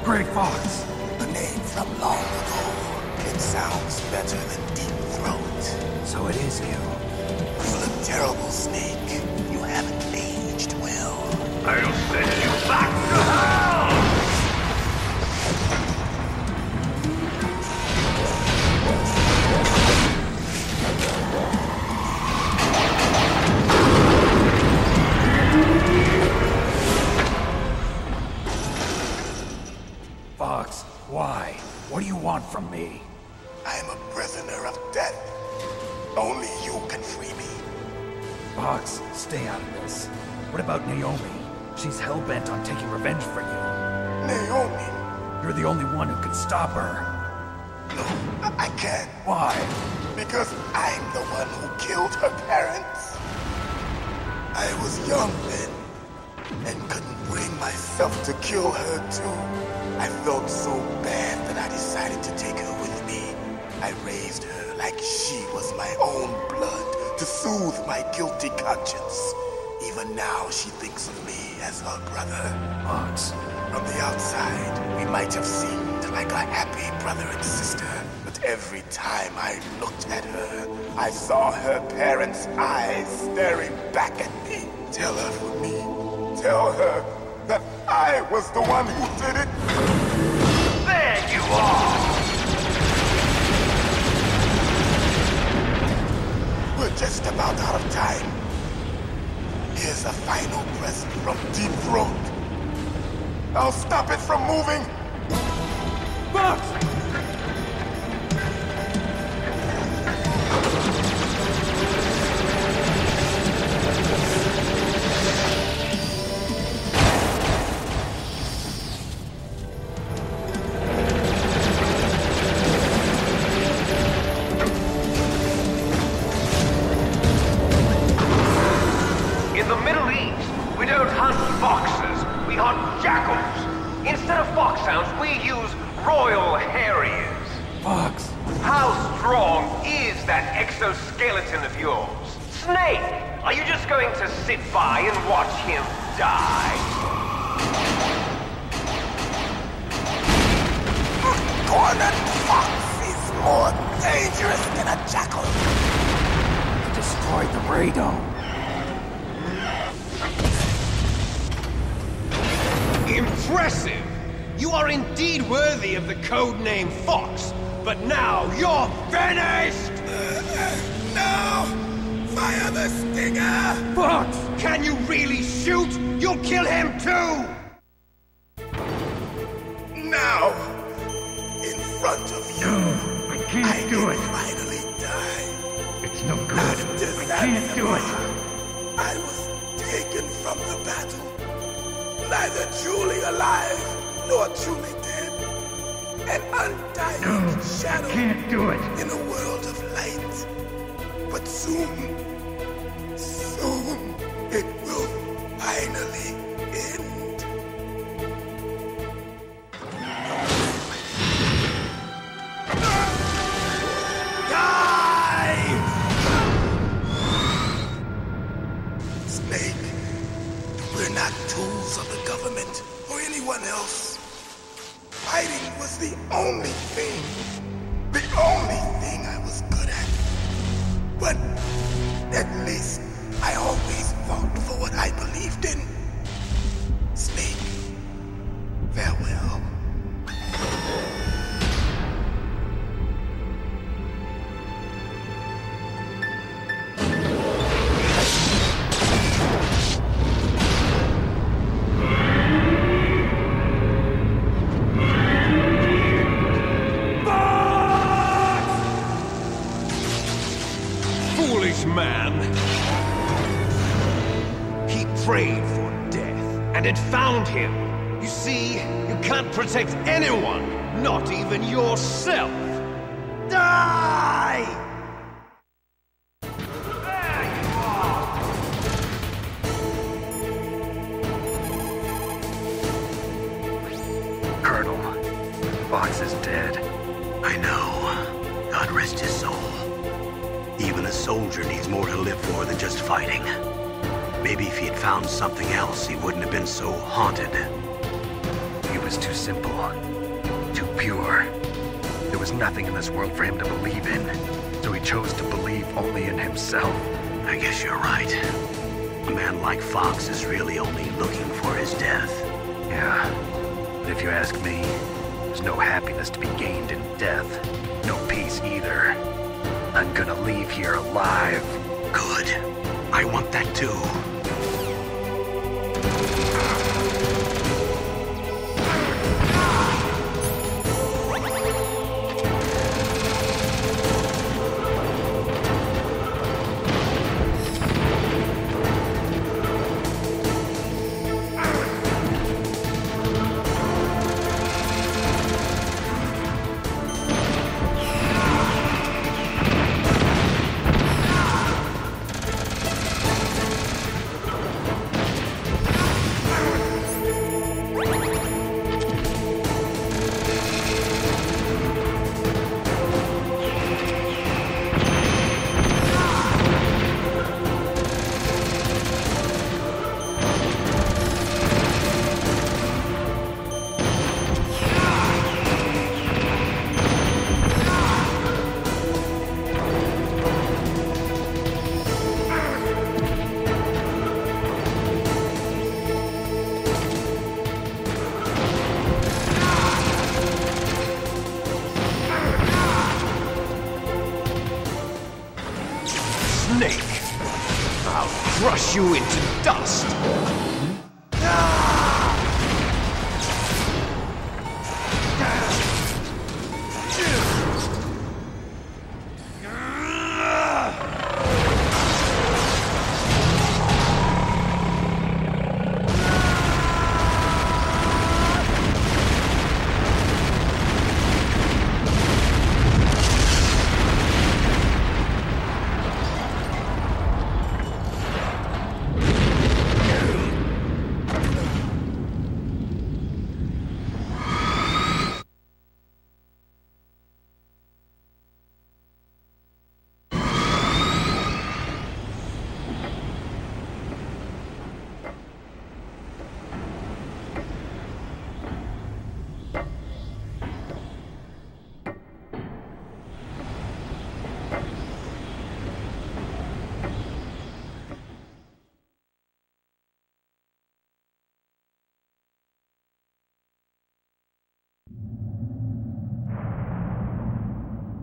Grey Fox. A name from long ago. It sounds better than Deep Throat. So it is you. You look terrible, Snake. You haven't aged well. I'll send you back to hell! Fox, why? What do you want from me? I am a prisoner of death. Only you can free me. Fox, stay out of this. What about Naomi? She's hell-bent on taking revenge for you. Naomi? You're the only one who can stop her. No, I can't. Why? Because I'm the one who killed her parents. I was young then, and couldn't bring myself to kill her too. I felt so bad that I decided to take her with me. I raised her like she was my own blood to soothe my guilty conscience. Even now, she thinks of me as her brother. Fox. From the outside, we might have seemed like a happy brother and sister. But every time I looked at her, I saw her parents' eyes staring back at me. Tell her for me. Tell her that I was the one who did it. There you are! We're just about out of time. Here's a final present from Deep Throat. I'll stop it from moving. Fox! In the Middle East, we don't hunt foxes, we hunt jackals. Instead of foxhounds, we use royal harriers. Fox! How strong is that exoskeleton of yours? Snake, are you just going to sit by and watch him die? Cornered fox is more dangerous than a jackal. You destroyed the radome. Impressive! You are indeed worthy of the codename Fox, but now you're finished! No! Fire the stinger! Fox! Can you really shoot? You'll kill him too! Now! In front of you! No, I can't do can it. finally die. It's no good. After I can't do it. I was taken from the battle. Neither truly alive, nor truly dead. An undying No, shadow I can't do it. in a world of light. But soon, it will finally end. Die! Snake, we're not tools of the government or anyone else. Fighting was the only thing I was good at. But at least I always fought for what I believed in. Snake, farewell. Foolish man! He prayed for death, and it found him. You see, you can't protect anyone, not even yourself. Die! There you are! Colonel, Fox is dead. I know. God rest his soul. Even a soldier needs more to live for than just fighting. Maybe if he had found something else, he wouldn't have been so haunted. He was was too simple. Too pure. There was nothing in this world for him to believe in. So he chose to believe only in himself. I guess you're right. A man like Fox is really only looking for his death. Yeah. But if you ask me, there's no happiness to be gained in death. No peace either. I'm gonna leave here alive. Good. I want that too. Snake! I'll crush you into dust!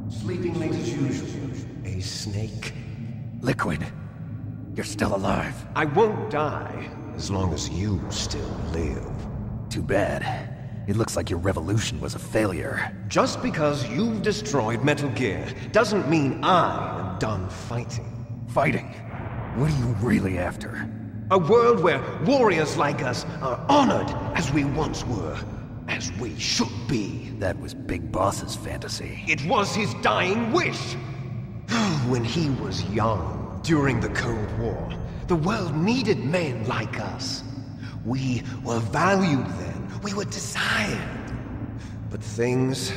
Sleeping late as usual, a snake. Liquid, you're still alive. I won't die as long as you still live. Too bad. It looks like your revolution was a failure. Just because you've destroyed Metal Gear doesn't mean I am done fighting. Fighting? What are you really after? A world where warriors like us are honored as we once were, as we should be. That was Big Boss's fantasy. It was his dying wish. When he was young, during the Cold War, the world needed men like us. We were valued then. We were desired. But things,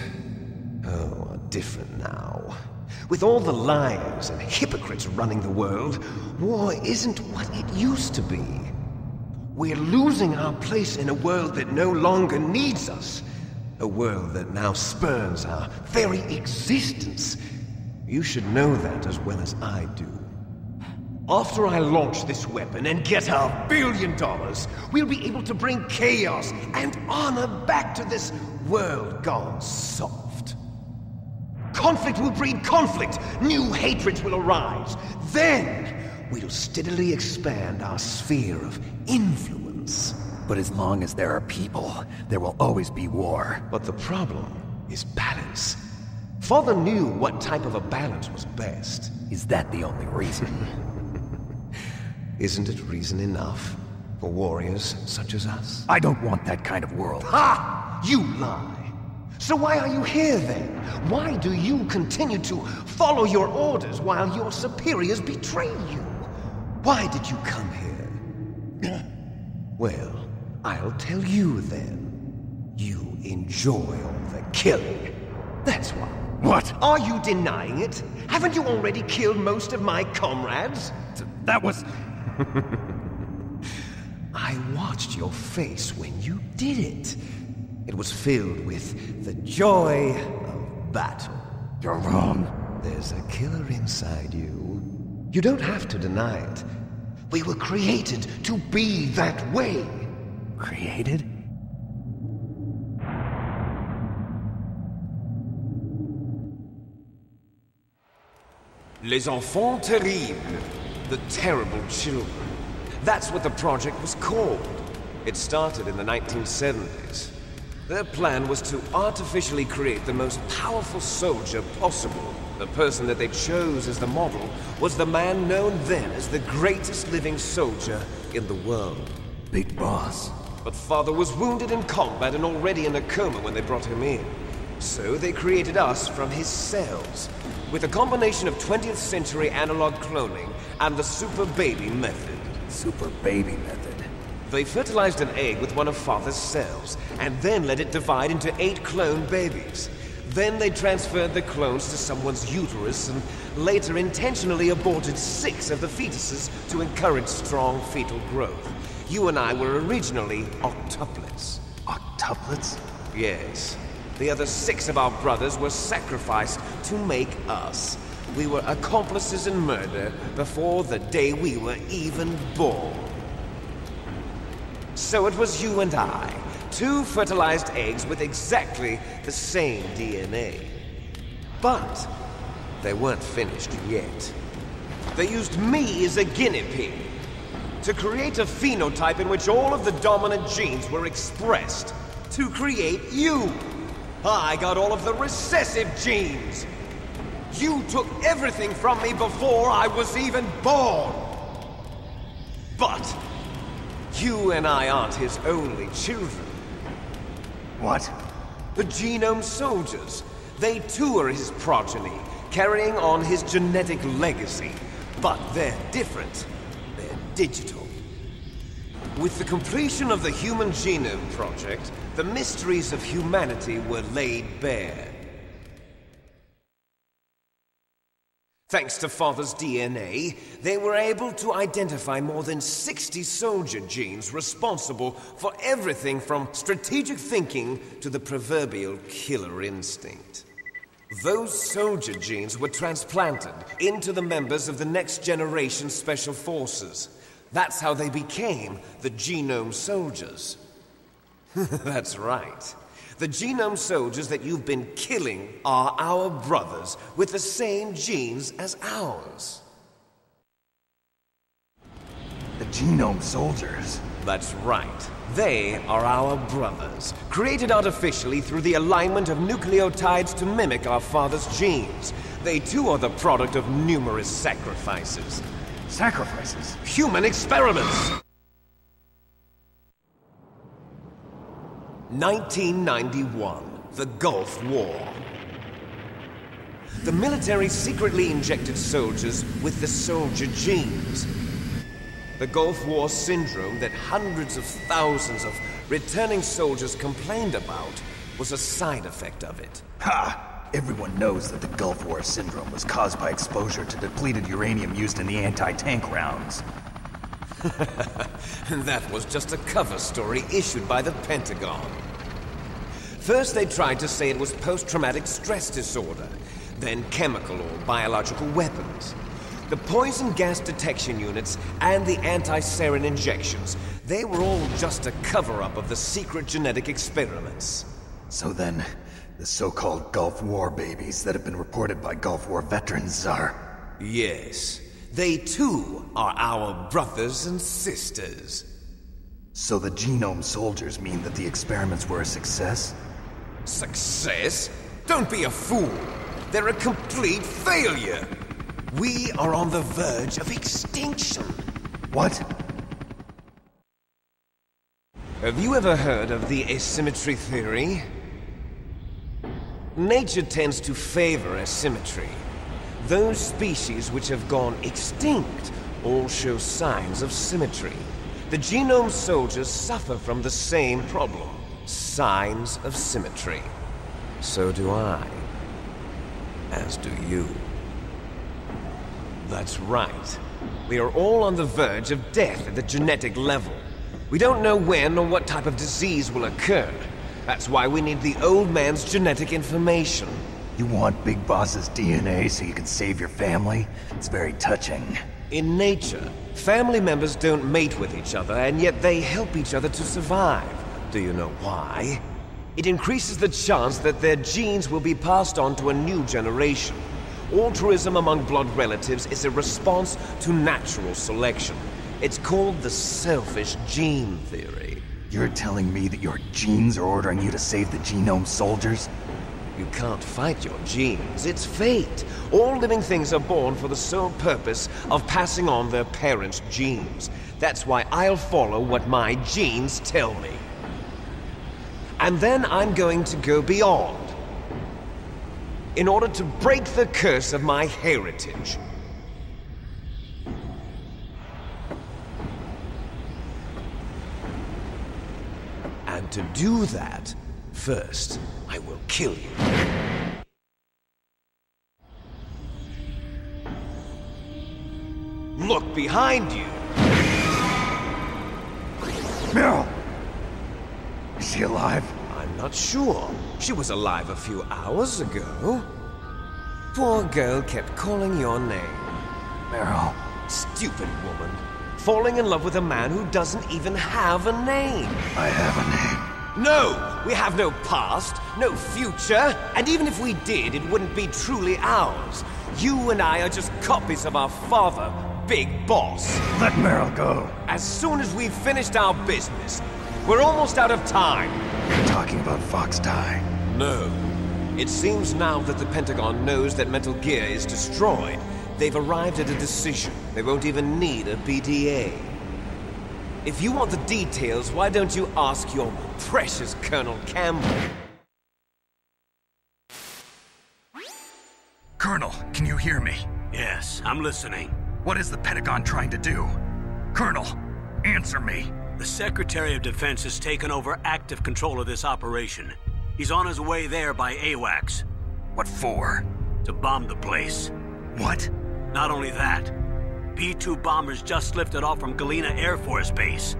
are different now. With all the liars and hypocrites running the world, war isn't what it used to be. We're losing our place in a world that no longer needs us. A world that now spurns our very existence. You should know that as well as I do. After I launch this weapon and get $1 billion, we'll be able to bring chaos and honor back to this world gone soft. Conflict will breed conflict. New hatreds will arise. Then, we'll steadily expand our sphere of influence. But as long as there are people, there will always be war. But the problem is balance. Father knew what type of a balance was best. Is that the only reason? Isn't it reason enough for warriors such as us? I don't want that kind of world. Ha! You lie! So why are you here then? Why do you continue to follow your orders while your superiors betray you? Why did you come here? Well, I'll tell you then. You enjoy all the killing. That's why. What? Are you denying it? Haven't you already killed most of my comrades? That was... I watched your face when you did it. It was filled with the joy of battle. You're wrong. There's a killer inside you. You don't have to deny it. We were created to be that way. Created? Les enfants terribles. The terrible children. That's what the project was called. It started in the 1970s. Their plan was to artificially create the most powerful soldier possible. The person that they chose as the model was the man known then as the greatest living soldier in the world. Big Boss. But Father was wounded in combat and already in a coma when they brought him in. So they created us from his cells, with a combination of 20th century analog cloning and the super baby method. Super baby method. They fertilized an egg with one of Father's cells, and then let it divide into 8 clone babies. Then they transferred the clones to someone's uterus and later intentionally aborted 6 of the fetuses to encourage strong fetal growth. You and I were originally octuplets. Octuplets? Yes. The other 6 of our brothers were sacrificed to make us. We were accomplices in murder before the day we were even born. So it was you and I, 2 fertilized eggs with exactly the same DNA. But they weren't finished yet. They used me as a guinea pig to create a phenotype in which all of the dominant genes were expressed. To create you. I got all of the recessive genes. You took everything from me before I was even born. But you and I aren't his only children. What? The Genome Soldiers. They too are his progeny, carrying on his genetic legacy. But they're different. They're digital. With the completion of the Human Genome Project, the mysteries of humanity were laid bare. Thanks to Father's DNA, they were able to identify more than 60 soldier genes responsible for everything from strategic thinking to the proverbial killer instinct. Those soldier genes were transplanted into the members of the next generation Special Forces. That's how they became the Genome Soldiers. That's right. The Genome Soldiers that you've been killing are our brothers with the same genes as ours. The Genome Soldiers? That's right. They are our brothers, created artificially through the alignment of nucleotides to mimic our father's genes. They too are the product of numerous sacrifices. Sacrifices? Human experiments! 1991, the Gulf War. The military secretly injected soldiers with the soldier genes. The Gulf War syndrome that hundreds of thousands of returning soldiers complained about was a side effect of it. Ha! Everyone knows that the Gulf War syndrome was caused by exposure to depleted uranium used in the anti-tank rounds. That was just a cover story issued by the Pentagon. First they tried to say it was post-traumatic stress disorder, then chemical or biological weapons. The poison gas detection units and the anti-sarin injections, they were all just a cover-up of the secret genetic experiments. So then, the so-called Gulf War babies that have been reported by Gulf War veterans are... Yes. They too are our brothers and sisters. So the Genome Soldiers mean that the experiments were a success? Success? Don't be a fool. They're a complete failure. We are on the verge of extinction. What? Have you ever heard of the asymmetry theory? Nature tends to favor asymmetry. Those species which have gone extinct all show signs of symmetry. The Genome Soldiers suffer from the same problem. Signs of symmetry. So do I. As do you. That's right. We are all on the verge of death at the genetic level. We don't know when or what type of disease will occur, That's why we need the old man's genetic information. You want Big Boss's DNA so you can save your family? It's very touching. In nature, family members don't mate with each other, and yet they help each other to survive. Do you know why? It increases the chance that their genes will be passed on to a new generation. Altruism among blood relatives is a response to natural selection. It's called the selfish gene theory. You're telling me that your genes are ordering you to save the genome soldiers? You can't fight your genes. It's fate. All living things are born for the sole purpose of passing on their parents' genes. That's why I'll follow what my genes tell me. And then I'm going to go beyond, in order to break the curse of my heritage. And to do that, first, I will kill you. Look behind you! Meryl! Is she alive? I'm not sure. She was alive a few hours ago. Poor girl kept calling your name. Meryl. Stupid woman. Falling in love with a man who doesn't even have a name. I have a name. No! We have no past, no future, and even if we did, it wouldn't be truly ours. You and I are just copies of our father, Big Boss. Let Meryl go. As soon as we've finished our business, we're almost out of time. You're talking about Fox Die. No. It seems now that the Pentagon knows that Metal Gear is destroyed. They've arrived at a decision. They won't even need a BDA. If you want the details, why don't you ask your precious Colonel Campbell? Colonel, can you hear me? Yes, I'm listening. What is the Pentagon trying to do? Colonel, answer me. The Secretary of Defense has taken over active control of this operation. He's on his way there by AWACS. What for? To bomb the place. What? Not only that, B-2 bombers just lifted off from Galena Air Force Base.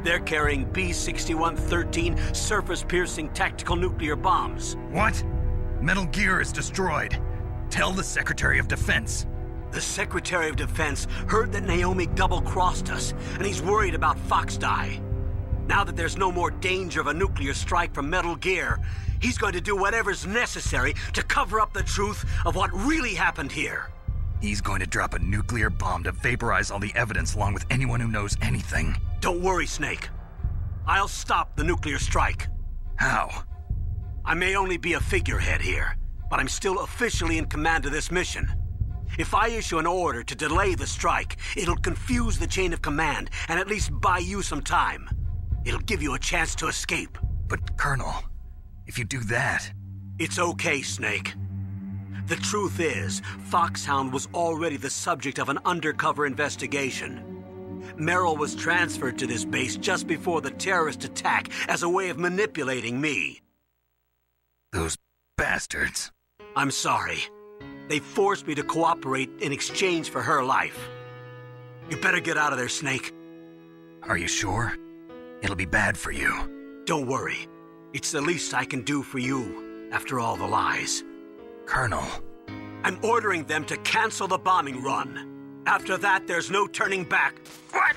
They're carrying B-6113 surface-piercing tactical nuclear bombs. What? Metal Gear is destroyed. Tell the Secretary of Defense. The Secretary of Defense heard that Naomi double-crossed us, and he's worried about Fox Die. Now that there's no more danger of a nuclear strike from Metal Gear, he's going to do whatever's necessary to cover up the truth of what really happened here. He's going to drop a nuclear bomb to vaporize all the evidence along with anyone who knows anything. Don't worry, Snake. I'll stop the nuclear strike. How? I may only be a figurehead here, but I'm still officially in command of this mission. If I issue an order to delay the strike, it'll confuse the chain of command and at least buy you some time. It'll give you a chance to escape. But, Colonel, if you do that... It's okay, Snake. The truth is, Foxhound was already the subject of an undercover investigation. Merrill was transferred to this base just before the terrorist attack as a way of manipulating me. Those bastards. I'm sorry. They forced me to cooperate in exchange for her life. You better get out of there, Snake. Are you sure? It'll be bad for you. Don't worry. It's the least I can do for you, after all the lies. Colonel. I'm ordering them to cancel the bombing run. After that, there's no turning back. What?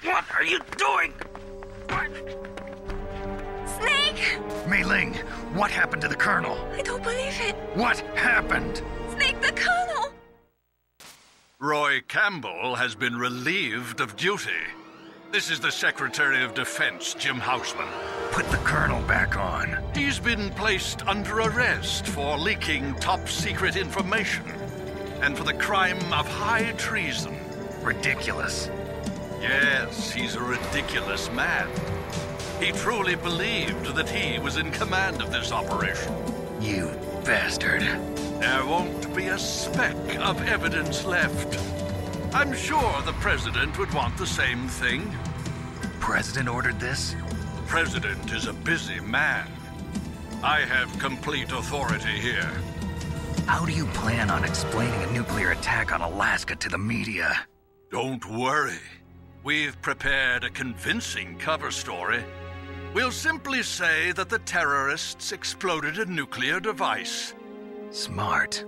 What are you doing? What? Snake! Mei Ling, what happened to the Colonel? I don't believe it. What happened? Snake, the Colonel! Roy Campbell has been relieved of duty. This is the Secretary of Defense, Jim Houseman. Put the Colonel back on. He's been placed under arrest for leaking top-secret information and for the crime of high treason. Ridiculous. Yes, he's a ridiculous man. He truly believed that he was in command of this operation. You bastard. There won't be a speck of evidence left. I'm sure the President would want the same thing. President ordered this? The President is a busy man. I have complete authority here. How do you plan on explaining a nuclear attack on Alaska to the media? Don't worry. We've prepared a convincing cover story. We'll simply say that the terrorists exploded a nuclear device. Smart.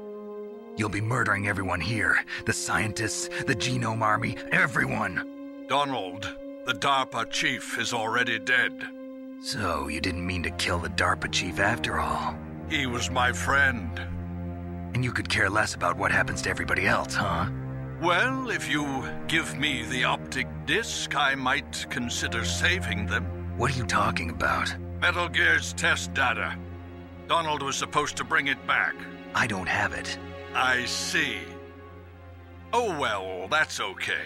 You'll be murdering everyone here. The scientists, the genome army, everyone. Donald, the DARPA chief, is already dead. So, you didn't mean to kill the DARPA chief after all? He was my friend. And you could care less about what happens to everybody else, huh? Well, if you give me the optic disc, I might consider saving them. What are you talking about? Metal Gear's test data. Donald was supposed to bring it back. I don't have it. I see. Oh well, that's okay.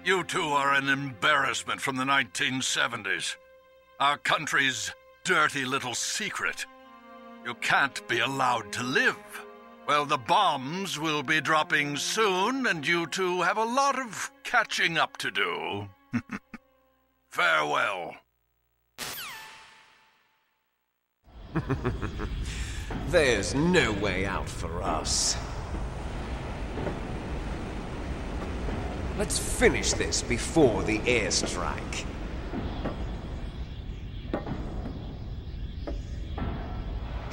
You two are an embarrassment from the 1970s. Our country's dirty little secret. You can't be allowed to live. Well, the bombs will be dropping soon, and you two have a lot of catching up to do. Farewell. There's no way out for us. Let's finish this before the airstrike.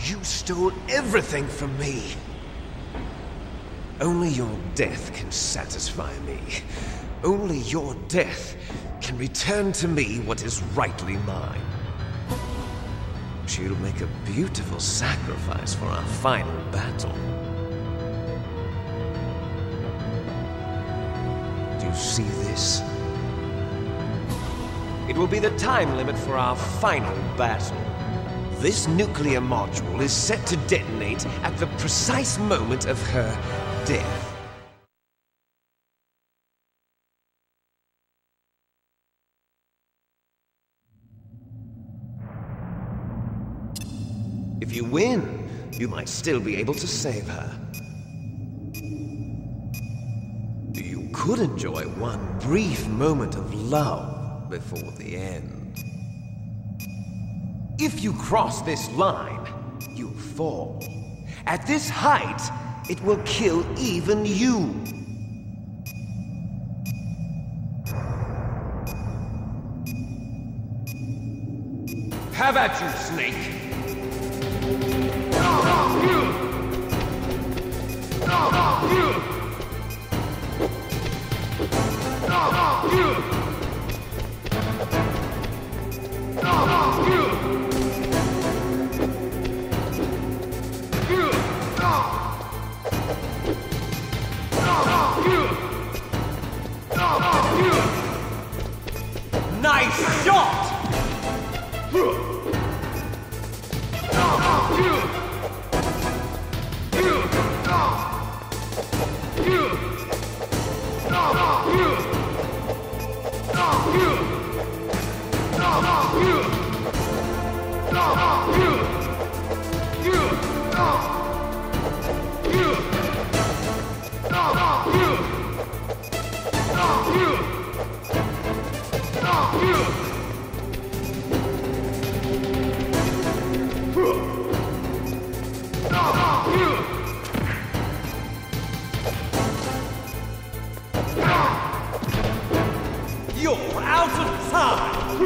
You stole everything from me. Only your death can satisfy me. Only your death can return to me what is rightly mine. She'll make a beautiful sacrifice for our final battle. Do you see this? It will be the time limit for our final battle. This nuclear module is set to detonate at the precise moment of her death. If you win, you might still be able to save her. You could enjoy one brief moment of love before the end. If you cross this line, you'll fall. At this height, it will kill even you. Have at you, Snake. Nice shot! You're out of time!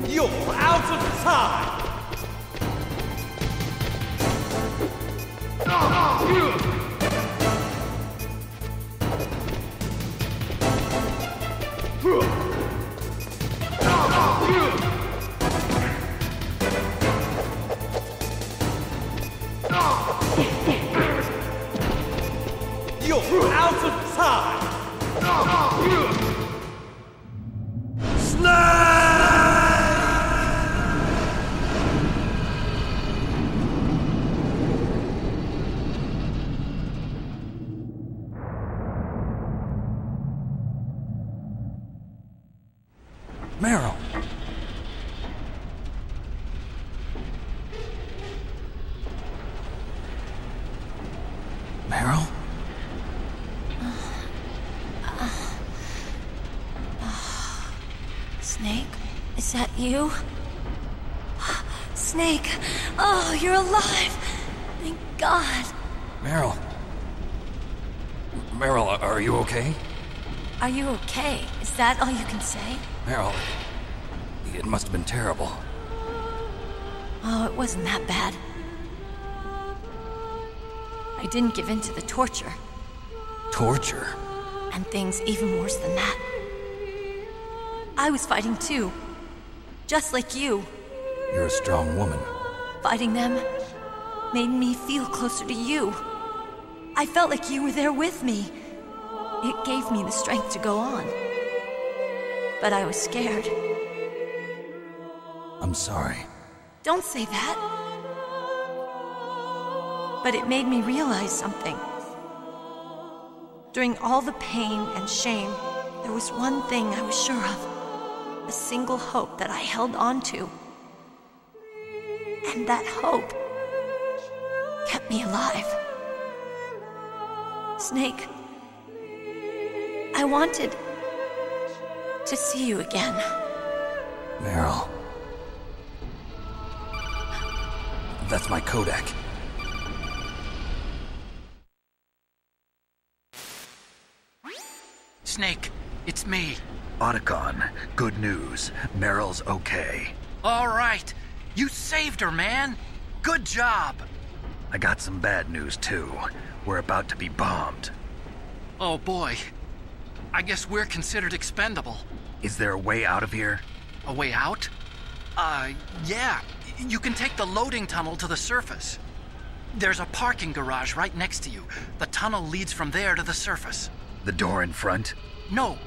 You're out of time! You're out of time! Meryl! Meryl? Snake, is that you? Snake, oh, you're alive! Thank God. Meryl? Meryl, are you okay? Are you okay? Is that all you can say? Meryl, it must have been terrible. Oh, it wasn't that bad. I didn't give in to the torture. Torture? And things even worse than that. I was fighting too. Just like you. You're a strong woman. Fighting them made me feel closer to you. I felt like you were there with me. It gave me the strength to go on. But I was scared. I'm sorry. Don't say that. But it made me realize something. During all the pain and shame, there was one thing I was sure of. A single hope that I held on to. And that hope kept me alive. Snake, I wanted to see you again. Meryl. That's my Kodak. Snake, it's me. Otacon, good news. Meryl's okay. All right. You saved her, man. Good job. I got some bad news, too. We're about to be bombed. Oh, boy. I guess we're considered expendable. Is there a way out of here? A way out? Yeah. You can take the loading tunnel to the surface. There's a parking garage right next to you. The tunnel leads from there to the surface. The door in front? No.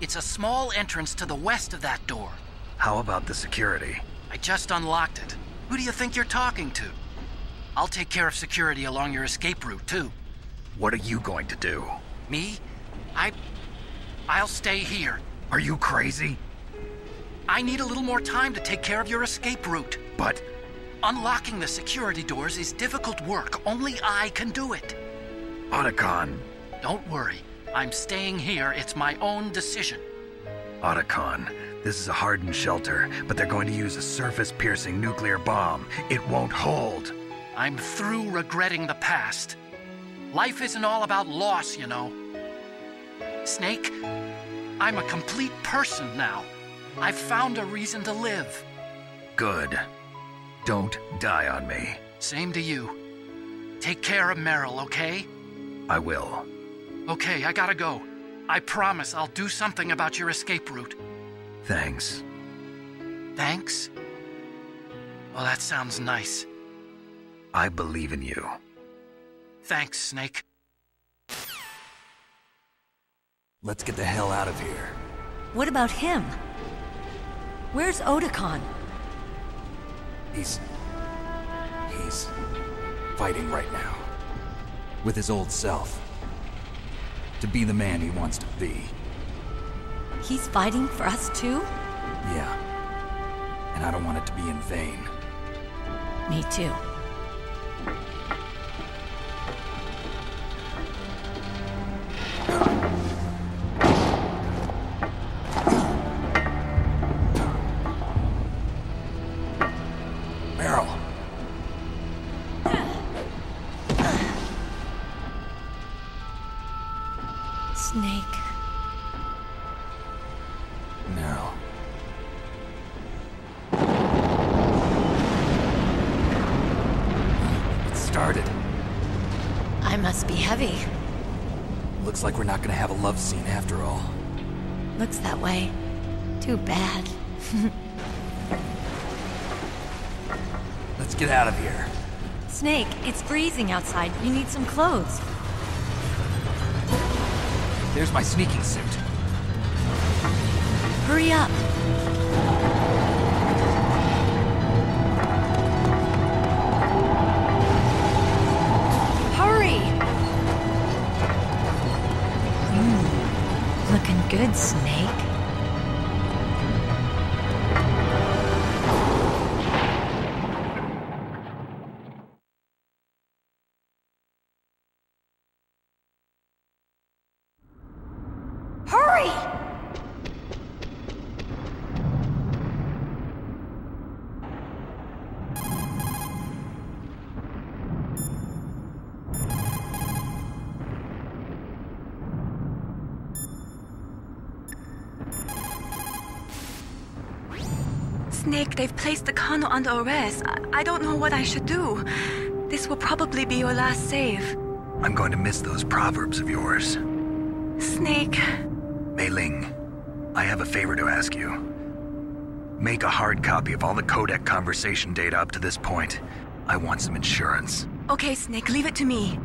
It's a small entrance to the west of that door. How about the security? I just unlocked it. Who do you think you're talking to? I'll take care of security along your escape route, too. What are you going to do? Me? I'll stay here. Are you crazy? I need a little more time to take care of your escape route. But... unlocking the security doors is difficult work. Only I can do it. Otacon. Don't worry. I'm staying here. It's my own decision. Otacon, this is a hardened shelter, but they're going to use a surface-piercing nuclear bomb. It won't hold. I'm through regretting the past. Life isn't all about loss, you know. Snake, I'm a complete person now. I've found a reason to live. Good. Don't die on me. Same to you. Take care of Meryl, okay? I will. Okay, I gotta go. I promise I'll do something about your escape route. Thanks. Thanks? Well, that sounds nice. I believe in you. Thanks, Snake. Let's get the hell out of here. What about him? Where's Otacon? He's fighting right now. With his old self. To be the man he wants to be. He's fighting for us too? Yeah. And I don't want it to be in vain. Me too. Meryl. Snake. Meryl. It started. I must be heavy. Looks like we're not gonna have a love scene after all. Looks that way. Too bad. Let's get out of here. Snake, it's freezing outside. You need some clothes. There's my sneaking suit. Hurry up. Hurry! Looking good, Snake. Hurry! Snake, they've placed the Kano under arrest. I don't know what I should do. This will probably be your last save. I'm going to miss those proverbs of yours. Snake. Mei Ling, I have a favor to ask you. Make a hard copy of all the codec conversation data up to this point. I want some insurance. Okay, Snake, leave it to me.